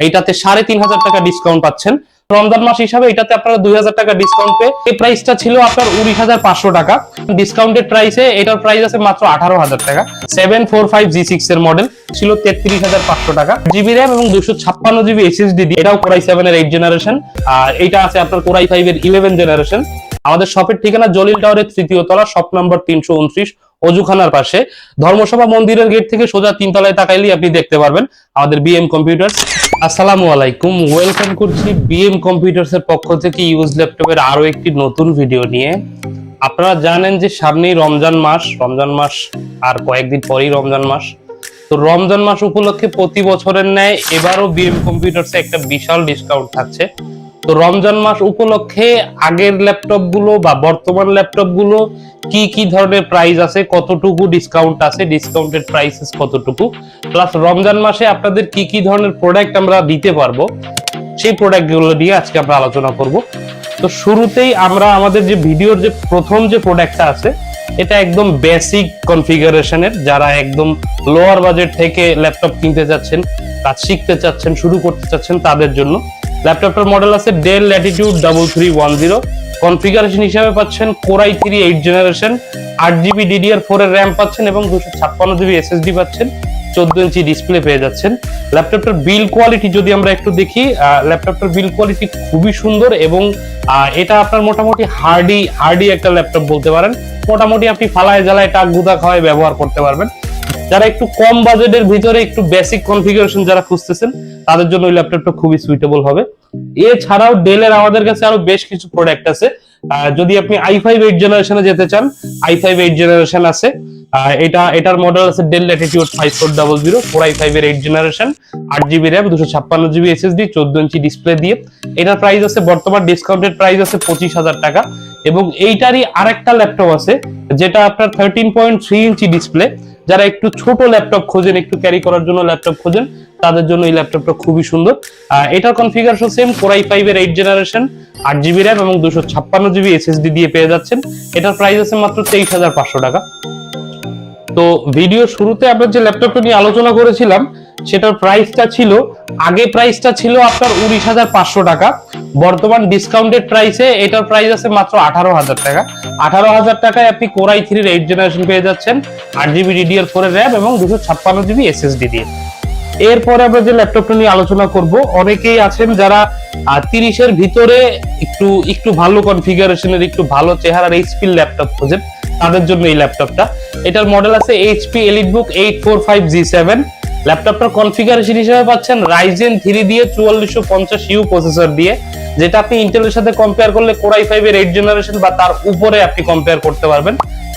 এইটাতে ৩,৫০০ টাকা ডিসকাউন্ট পাচ্ছেন। রমজান মাস হিসাবে এটাতে আপনারা ২,০০০ টাকা ডিসকাউন্ট পেয়ে এই প্রাইসটা ছিল আপনার ১৯,৫০০ টাকা। ডিসকাউন্টেড প্রাইসে এটার প্রাইস আছে মাত্র ১৮,০০০ টাকা। 745G6 এর মডেল ছিল ৩৩,৫০০ টাকা। জিবি র্যাম এবং 256GB SSD দিয়ে, এটাও কোরাই 7 এর 8 জেনারেশন। আর এটা আছে আপনার কোরাই 5 এর 11 জেনারেশন। আমাদের শপের ঠিকানা জলিল টাওয়ারের ৩য় তলা, শপ নম্বর ৩২৯, অজুখানার পাশে। ধর্মসভা মন্দিরের গেট থেকে সোজা ৩ তলায় তাকাইলেই আপনি দেখতে পারবেন আমাদের বিএম কম্পিউটার্স। আসসালামু আলাইকুম, ওয়েলকাম করছি বিএম কম্পিউটার্স এর পক্ষ থেকে ইউজ ল্যাপটপের আরো একটি নতুন ভিডিও নিয়ে। আপনারা জানেন যে সামনেই রমজান মাস আর কয়েকদিন পরেই রমজান মাস। তো রমজান মাস উপলক্ষে প্রতি বছরের ন্যায় এবারও বিএম কম্পিউটার্সে একটা বিশাল ডিসকাউন্ট থাকছে। তো রমজান মাস উপলক্ষে আগের ল্যাপটপ গুলো বা বর্তমান ল্যাপটপ গুলো কি ধরনের প্রাইস আছে, কতটুকু ডিসকাউন্ট আছে, ডিসকাউন্টেড প্রাইসেস কতটুকু, প্লাস রমজান মাসে আপনাদের কি ধরনের প্রোডাক্ট আমরা দিতে পারবো, সেই প্রোডাক্ট গুলো নিয়ে আজকে আমরা আলোচনা করব। তো শুরুতেই আমরা আমাদের যে ভিডিওর যে প্রথম যে প্রোডাক্টটা আছে, এটা একদম বেসিক কনফিগারেশনের, যারা একদম লোয়ার বাজেট থেকে ল্যাপটপ কিনতে চাচ্ছেন, কাজ শিখতে চাচ্ছেন, শুরু করতে চাচ্ছেন, তাদের জন্য। ল্যাপটপটার মডেল আছে ডেল ল্যাটিটিউড 3310। কনফিগারেশন হিসাবে পাচ্ছেন কোরাই 3 8 জেনারেশন, 8GB DDR4 এর র্যাম পাচ্ছেন এবং 256GB SSD পাচ্ছেন, 14 ইঞ্চি ডিসপ্লে পেয়ে যাচ্ছেন। ল্যাপটপটার বিল্ড কোয়ালিটি যদি আমরা একটু দেখি, ল্যাপটপটার বিল্ড কোয়ালিটি খুবই সুন্দর এবং এটা আপনার মোটামুটি হার্ডি একটা ল্যাপটপ বলতে পারেন। মোটামুটি আপনি ফালায় জ্বালায় টাক গুদা খাওয়ায় ব্যবহার করতে পারবেন। যারা একটু কম বাজেটের ভিতরে একটু বেসিক কনফিগারেশন যারা খুঁজতেছেন, তাদের জন্য এই ল্যাপটপটা খুবই সুইটেবল হবে। এছাড়াও ডেলের আমাদের কাছে আরো বেশ কিছু প্রোডাক্ট আছে। যদি আপনি i5 8 জেনারেশনে যেতে চান, i5 8 জেনারেশন আছে। এটার মডেল আছে ডেল ল্যাটিটিউড 5400, কোরাই 5 এর 8 generation, 8GB RAM, 256GB SSD, 14 inch display দিয়ে। এটার প্রাইস আছে বর্তমান ডিসকাউন্টেড প্রাইস আছে 25,000 টাকা। এবং এইটারই আরেকটা ল্যাপটপ আছে যেটা আপনার 13.3 ইঞ্চি ডিসপ্লে। যারা একটু ছোট ল্যাপটপ খোঁজেন, একটু ক্যারি করার জন্য ল্যাপটপ খোঁজেন, তাদের জন্য এই ল্যাপটপটা খুবই সুন্দর। এটার কনফিগারেশন সেম, কোরাই 5 এর 8 জেনারেশন, 8GB র্যাম এবং 256GB SSD দিয়ে পেয়ে যাচ্ছেন। এটার প্রাইস আছে মাত্র 23,500 টাকা। তো ভিডিও শুরুতে আমরা যে ল্যাপটপটা নিয়ে আলোচনা করেছিলাম, সেটার প্রাইসটা ছিল আপনার 19,500 টাকা। বর্তমান ডিসকাউন্টেড প্রাইসে এটার প্রাইস আছে মাত্র 18,000 টাকা। 18,000 টাকায় আপনি কোরাই 3 এর 8 জেনারেশন পেয়ে যাচ্ছেন, 8GB DDR4 এর র্যাম এবং 256GB SSD দিয়ে। এরপরে আমরা যে ল্যাপটপটা নিয়ে আলোচনা করব, অনেকেই আছেন যারা 30 এর ভিতরে একটু ভালো কনফিগারেশনের, একটু ভালো চেহারার এইচপি ল্যাপটপ খোঁজেন, তাদের জন্য এই ল্যাপটপটা। এটার মডেল আছে HP EliteBook 845G7। ল্যাপটপটার কনফিগারেশন হিসেবে পাচ্ছেন Ryzen 3 দিয়ে 4450U প্রসেসর দিয়ে, যেটা আপনি ইন্টেলের সাথে কম্পেয়ার করলে কোরাই 5 এর 8 জেনারেশন বা তার উপরে আপনি কম্পেয়ার করতে পারবেন।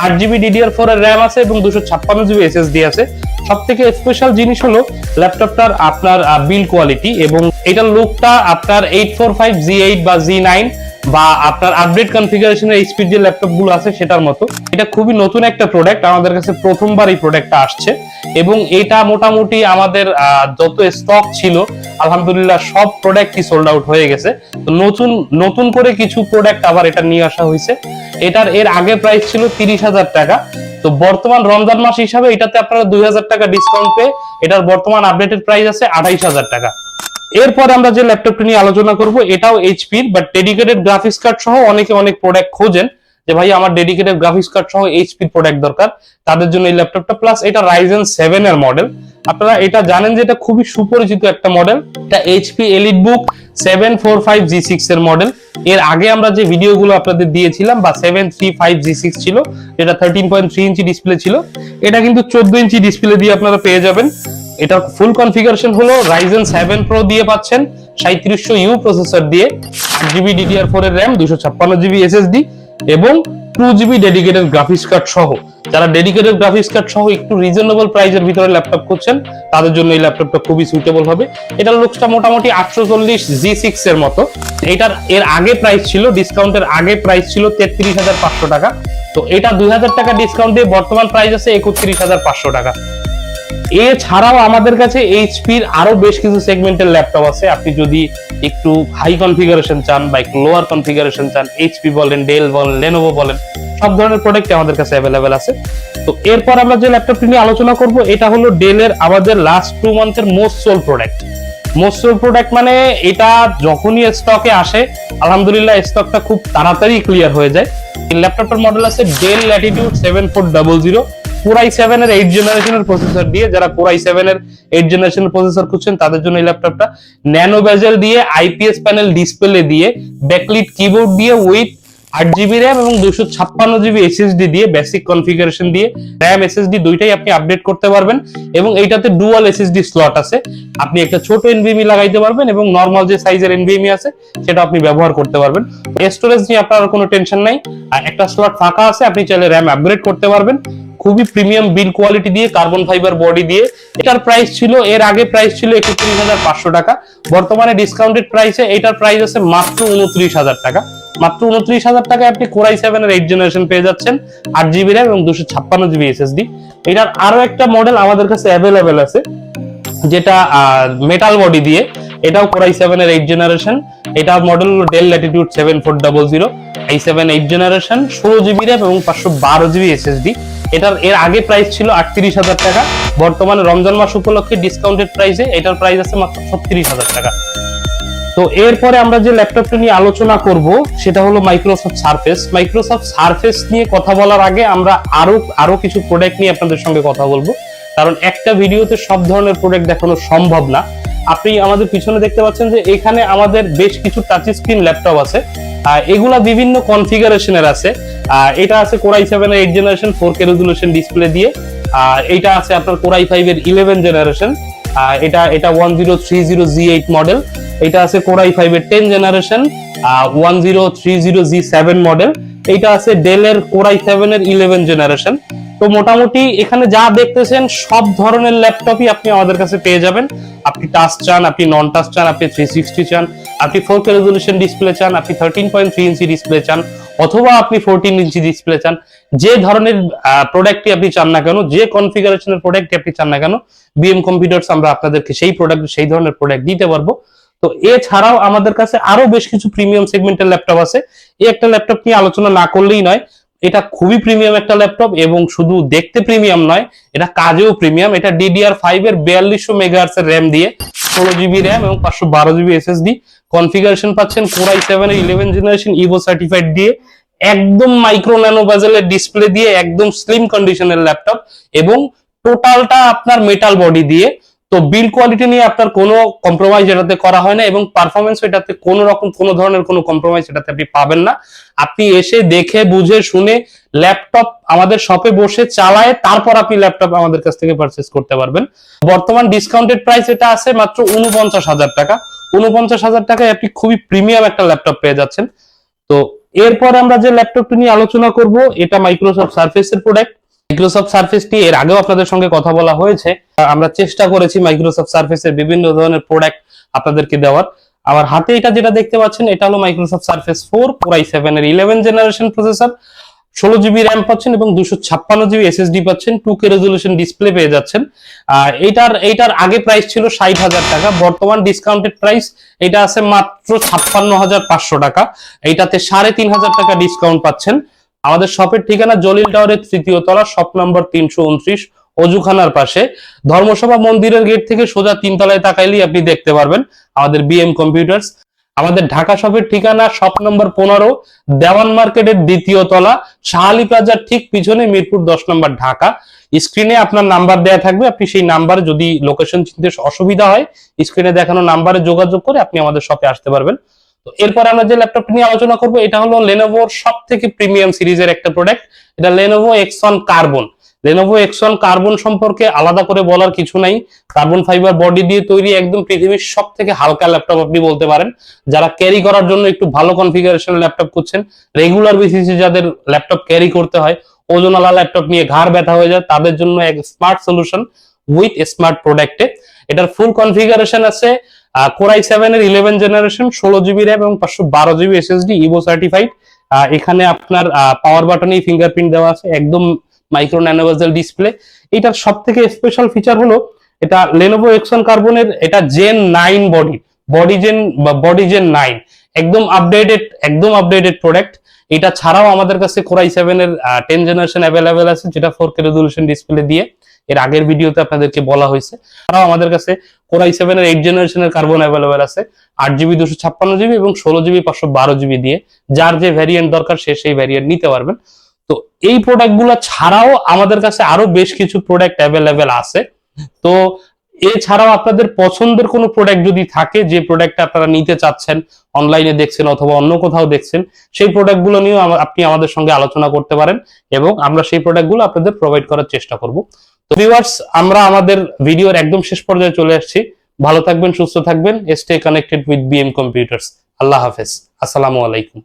8GB DDR4 এর র্যাম আছে এবং 256GB SSD আছে। সবথেকে স্পেশাল জিনিস হলো ল্যাপটপটার আপনার বিল্ড কোয়ালিটি এবং এটার লুকটা আপনার 845G8 বা G9 বা আপনার আপডেট কনফিগারেশনের এইচপি যে ল্যাপটপ গুলো আছে সেটার মতো। এটা খুবই নতুন একটা প্রোডাক্ট, আমাদের কাছে প্রথমবার এই প্রোডাক্টটা আসছে এবং এটা মোটামুটি আমাদের যত স্টক ছিল আলহামদুলিল্লাহ সব প্রোডাক্টই সোল্ড আউট হয়ে গেছে। তো নতুন করে কিছু প্রোডাক্ট আবার এটা নিয়ে আসা হয়েছে। এর আগে প্রাইস ছিল 30,000 টাকা। তো বর্তমান রমজান মাস হিসাবে এটাতে আপনারা 2,000 টাকা ডিসকাউন্ট পেয়ে এটার বর্তমান আপডেটেড প্রাইস আছে 28,000 টাকা। এরপর আমরা যে ল্যাপটপটি নিয়ে আলোচনা করব, এটাও এইচপির বাট ডেডিকেটেড গ্রাফিক্স কার্ড সহ। অনেক প্রোডাক্ট খোঁজেন যে ভাই আমার ডেডিকেটেড গ্রাফিক্স কার্ড সহ এইচপির প্রোডাক্ট দরকার, তাদের জন্য এই ল্যাপটপটা। প্লাস এটা Ryzen 7 এর মডেল। আপনারা এটা জানেন যে এটা খুবই সুপরিচিত একটা মডেল। এটা HP EliteBook 745G6 এর মডেল। এর আগে আমরা যে ভিডিওগুলো আপনাদের দিয়েছিলাম বা 735G6 ছিল, এটা 13.3 ইঞ্চি ডিসপ্লে ছিল। এটা কিন্তু 14 ইঞ্চি ডিসপ্লে দিয়ে আপনারা পেয়ে যাবেন। এটার ফুল কনফিগারেশন হলো Ryzen 7 Pro দিয়ে পাচ্ছেন, 3700U প্রসেসর দিয়ে, 8GB DDR4 এর র্যাম, 256GB SSD এবং 2GB ডেডিকেটেড গ্রাফিক্স কার্ড সহ। যারা ডেডিকেটেড গ্রাফিক্স কার্ড সহ একটু রিজনেবল প্রাইসের ভিতরে ল্যাপটপ করছেন, তাদের জন্য এই ল্যাপটপটা খুবই সুইটেবল হবে। এটার লুকসটা মোটামুটি 840G6 এর মতো। এর আগে প্রাইস ছিল, ডিসকাউন্টের আগে প্রাইস ছিল 33,500 টাকা। তো এটা 2,000 টাকা ডিসকাউন্ট দিয়ে বর্তমান প্রাইস আছে 31,500 টাকা। এছাড়াও আমাদের কাছে এইচপির আরো বেশ কিছু সেগমেন্টের ল্যাপটপ আছে। আপনি যদি একটু হাই কনফিগারেশন চান বা একটু লোয়ার কনফিগারেশন চান, এইচপি বলেন, ডেল বলেন, লেনোভো বলেন, সব ধরনের প্রোডাক্ট আমাদের কাছে অ্যাভেলেবেল আছে। তো এরপর আমরা যে ল্যাপটপটি নিয়ে আলোচনা করব, এটা হলো ডেলের আমাদের লাস্ট 2 মান্থের most sold product. Most product মানে এটা যখনই স্টকে আসে আলহামদুলিল্লাহ স্টকটা খুব তাড়াতাড়ি ক্লিয়ার হয়ে যায়। এই ল্যাপটপের মডেল আছে ডেল ল্যাটিটিউড 7400 Core i7 এর 8 জেনারেশনের প্রসেসর দিয়ে। যারা Core i7 এর 8 জেনারেশনের প্রসেসর খুঁজছেন তাদের জন্য এই ল্যাপটপটা ন্যানো বেজেল দিয়ে, আইপিএস প্যানেল ডিসপ্লে দিয়ে, ব্যাকলিট কিবোর্ড দিয়ে, উইথ 8GB র্যাম এবং 256GB এসএসডি দিয়ে, বেসিক কনফিগারেশন দিয়ে, র্যাম এসএসডি দুইটাই আপনি আপডেট করতে পারবেন। এবং এইটাতে ডুয়াল এসএসডি স্লট আছে, আপনি একটা ছোট এনভিএমই লাগাইতে পারবেন এবং নরমাল যে সাইজের এনভিএমই আছে সেটা আপনি ব্যবহার করতে পারবেন। স্টোরেজ নিয়ে আপনার কোনো টেনশন নাই, আর একটা স্লট ফাঁকা আছে, আপনি চাইলে র্যাম আপগ্রেড করতে পারবেন। খুবই প্রিমিয়াম বিল কোয়ালিটি দিয়ে, কার্বন ফাইবার বডি দিয়ে। এটার প্রাইস ছিল, এর আগে প্রাইস ছিল 31,500 টাকা। বর্তমানে ডিসকাউন্টেড প্রাইসে এটার প্রাইস আছে মাত্র 29,000 টাকা। মাত্র 29,000 টাকায় আপনি Core i7 এর 8 জেনারেশন পেয়ে যাচ্ছেন, 8GB র্যাম এবং 256GB এসএসডি। এটার আরো একটা মডেল আমাদের কাছে অ্যাভেলেবেল আছে যেটা মেটাল বডি দিয়ে, এটাও Core i7 এর 8 জেনারেশন। এটা মডেল হলো del Latitude 7400 i7 8 generation, 16GB RAM এবং 512GB এসএসডি। এটার এর আগে প্রাইস ছিল 38,000 টাকা। বর্তমানে রমজান মাস উপলক্ষে ডিসকাউন্টেড প্রাইসে এটার প্রাইস আছে মাত্র 36,000 টাকা। তো এরপরে আমরা যে ল্যাপটপটা নিয়ে আলোচনা করব সেটা হলো মাইক্রোসফট সারফেস। মাইক্রোসফট সারফেস নিয়ে কথা বলার আগে আমরা আরো কিছু প্রোডাক্ট নিয়ে আপনাদের সঙ্গে কথা বলবো, কারণ একটা ভিডিওতে সব ধরনের প্রোডাক্ট দেখানো সম্ভব না। আপনি আমাদের পিছনে দেখতে পাচ্ছেন যে এখানে আমাদের বেশ কিছু টাচ স্ক্রিন ল্যাপটপ আছে, এগুলা বিভিন্ন কনফিগারেশনের আছে। এটা আছে Core i7 এর 8 জেনারেশন 4K রেজোলিউশন ডিসপ্লে দিয়ে। এটা আছে আপনার Core i5 এর 11 জেনারেশন, এটা 1030G8 মডেল। এটা আছে Core i5 এর 10 জেনারেশন 1030G7 মডেল। এটা আছে ডেল এর Core i7 এর 11 জেনারেশন। তো মোটামুটি এখানে যা দেখতেছেন সব ধরনের ল্যাপটপই আপনি আমাদের কাছে পেয়ে যাবেন। আপনি টাচ চান, আপনি নন টাচ চান, আপনি 360 চান, আপনি 4K রেজোলিউশন ডিসপ্লে চান, আপনি 13.3 ইঞ্চি ডিসপ্লে চান, অথবা আপনি 14 ইঞ্চি ডিসপ্লে চান, যে ধরনের প্রোডাক্টই আপনি চান না কেন, যে কনফিগারেশনের প্রোডাক্টই আপনি চান না কেন, বিএম কম্পিউটারস আমরা আপনাদেরকে সেই ধরনের প্রোডাক্ট দিতে পারবো। তো এছাড়াও আমাদের কাছে আরো বেশ কিছু প্রিমিয়াম সেগমেন্টের ল্যাপটপ আছে। এই একটা ল্যাপটপ নিয়ে আলোচনা না করলেই নয়, এটা খুবই প্রিমিয়াম একটা ল্যাপটপ এবং শুধু দেখতে প্রিমিয়াম নয়, এটা কাজেও প্রিমিয়াম। এটা DDR5 এর 4200 মেগাহার্টজ এর র্যাম দিয়ে, 16GB র্যাম এবং 512GB এসএসডি। কনফিগারেশন পাচ্ছেন Core i7 এর 11 জেনারেশন ইভো সার্টিফাইড দিয়ে, একদম মাইক্রো ন্যানো বেজেলের ডিসপ্লে দিয়ে, একদম স্লিম কন্ডিশনের ল্যাপটপ এবং টোটালটা আপনার মেটাল বডি দিয়ে। তো বিল্ড কোয়ালিটি নিয়ে আপনার কোনো কম্প্রোমাইজ এটাতে করা হয় না এবং পারফরমেন্স এটাতে কোনো ধরনের কোনো কম্প্রোমাইজ এটাতে আপনি পাবেন না। আপনি এসে দেখে বুঝে শুনে ল্যাপটপ আমাদের শপে বসে চালায় তারপর আপনি ল্যাপটপ আমাদের কাছ থেকে পারচেজ করতে পারবেন। বর্তমান ডিসকাউন্টেড প্রাইস এটা আছে মাত্র 49,000 টাকা। 49,000 টাকায় আপনি খুবই প্রিমিয়াম একটা ল্যাপটপ পেয়ে যাচ্ছেন। তো এরপর আমরা যে ল্যাপটপটি নিয়ে আলোচনা করব এটা মাইক্রোসফট সারফেস এর প্রোডাক্ট। মাইক্রোসফট সারফেস নিয়ে এর আগেও আপনাদের সঙ্গে কথা বলা হয়েছে। আমরা চেষ্টা করেছি মাইক্রোসফট সারফেসের বিভিন্ন ধরনের প্রোডাক্ট আপনাদেরকে দেওয়ার। আমার হাতে এটা যেটা দেখতে পাচ্ছেন এটা হলো মাইক্রোসফট সারফেস 4 Core i7 এর 11 জেনারেশন প্রসেসর, 16GB র্যাম পাচ্ছেন এবং 256GB এসএসডি পাচ্ছেন, 2K রেজোলিউশন ডিসপ্লে পেয়ে যাচ্ছেন। এইটার আগে প্রাইস ছিল 60,000 টাকা। বর্তমান ডিসকাউন্টেড প্রাইস এটা আছে মাত্র 56,500 টাকা। এইটাতে 3,500 টাকা ডিসকাউন্ট পাচ্ছেন। আমাদের শপের ঠিকানা জলিল টাওয়ারের 3য় তলা, শপ নম্বর 329, অজুখানার পাশে। ধর্মসভা মন্দিরের গেট থেকে সোজা 3 তলায় তাকাইলেই আপনি দেখতে পারবেন আমাদের বিএম কম্পিউটার্স। আমাদের ঢাকা শপের ঠিকানা শপ নম্বর 15, দেওয়ান মার্কেটের 2য় তলা, শাহালি প্লাজার ঠিক পিছনে, মিরপুর 10 নম্বর, ঢাকা। স্ক্রিনে আপনার নাম্বার দেয়া থাকবে, আপনি সেই নাম্বারে যদি লোকেশন চিনতে অসুবিধা হয় স্ক্রিনে দেখানো নাম্বারে যোগাযোগ করে আপনি আমাদের শপে আসতে পারবেন। তো এরপর আমরা যে ল্যাপটপ নিয়ে আলোচনা করব এটা হলো Lenovoর সবথেকে প্রিমিয়াম সিরিজের একটা প্রোডাক্ট, এটা Lenovo X1 Carbon। Lenovo X1 Carbon সম্পর্কে আলাদা করে বলার কিছু নাই। কার্বন ফাইবার বডি দিয়ে তৈরি একদম পৃথিবীর সবথেকে হালকা ল্যাপটপ আপনি বলতে পারেন। যারা ক্যারি করার জন্য একটু ভালো কনফিগারেশনের ল্যাপটপ খুঁজছেন, রেগুলার বেসিসে যাদের ল্যাপটপ ক্যারি করতে হয়, ওজনওয়ালা ল্যাপটপ নিয়ে ঘাড় ব্যথা হয়ে যায়, তাদের জন্য এক স্মার্ট সলিউশন উইথ স্মার্ট প্রোডাক্টে। এটার ফুল কনফিগারেশন আছে Core i7 এর 11 জেনারেশন, 16GB র্যাম এবং 512GB এসএসডি, ইভো সার্টিফাইড। এখানে আপনার পাওয়ার বাটনেই ফিঙ্গারপ্রিন্ট দেওয়া আছে, একদম মাইক্রো ন্যানো বেজেল ডিসপ্লে। এটার সবথেকে স্পেশাল ফিচার হলো এটা Lenovo X1 Carbon এর এটা Gen 9 বডি Gen 9, একদম আপডেটেড প্রোডাক্ট। এটা ছাড়াও আমাদের কাছে Core i7 এর 10 জেনারেশন অ্যাভেলেবেল আছে যেটা 4K রেজোলিউশন ডিসপ্লে দিয়ে। এর আগের ভিডিওতে আপনাদেরকে বলা হয়েছে। তারাও আমাদের কাছে Core i7 এর 8 জেনারেশনের কার্বন অ্যাভেলেবেল আছে 8GB 256GB এবং 16GB 512GB দিয়ে, যার যে ভ্যারিয়েন্ট দরকার সে সেই ভ্যারিয়েন্ট নিতে পারবেন। তো এই প্রোডাক্টগুলো ছাড়াও আমাদের কাছে আরো বেশ কিছু প্রোডাক্ট অ্যাভেলেবেল আছে। তো এছাড়াও আপনাদের পছন্দের কোনো প্রোডাক্ট যদি থাকে, যে প্রোডাক্টটা আপনারা নিতে চাচ্ছেন, অনলাইনে দেখছেন অথবা অন্য কোথাও দেখছেন, সেই প্রোডাক্টগুলো নিয়েও আপনি আমাদের সঙ্গে আলোচনা করতে পারেন এবং আমরা সেই প্রোডাক্টগুলো আপনাদের প্রোভাইড করার চেষ্টা করব। তো ভিউয়ার্স, আমরা আমাদের ভিডিওর একদম শেষ পর্যায়ে চলে আসছি। ভালো থাকবেন, সুস্থ থাকবেন। Stay connected with BM computers. আল্লাহ হাফেজ, আসসালামু আলাইকুম।